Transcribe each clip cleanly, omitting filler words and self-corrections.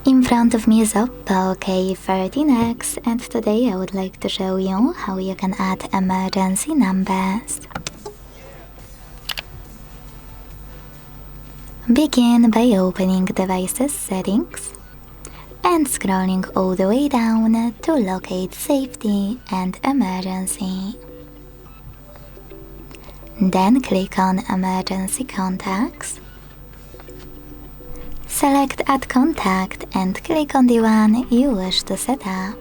In front of me is OPPO K13x, and today I would like to show you how you can add emergency numbers. Begin by opening Devices Settings and scrolling all the way down to locate Safety and Emergency. Then click on Emergency Contacts. Select Add Contact and click on the one you wish to set up.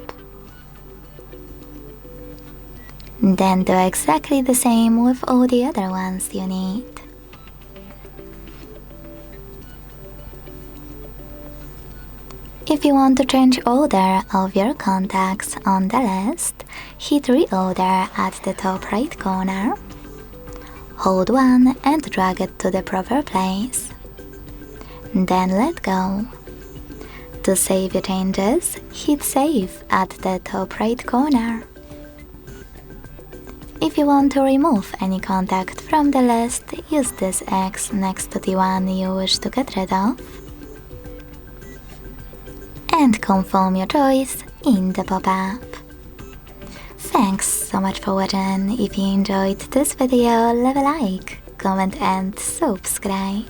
Then do exactly the same with all the other ones you need. If you want to change order of your contacts on the list, hit Reorder at the top right corner. Hold one and drag it to the proper place. Then let go. To save your changes, hit Save at the top right corner. If you want to remove any contact from the list, use this X next to the one you wish to get rid of. And confirm your choice in the pop-up. Thanks so much for watching. If you enjoyed this video, leave a like, comment and subscribe.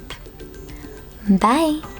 Bye!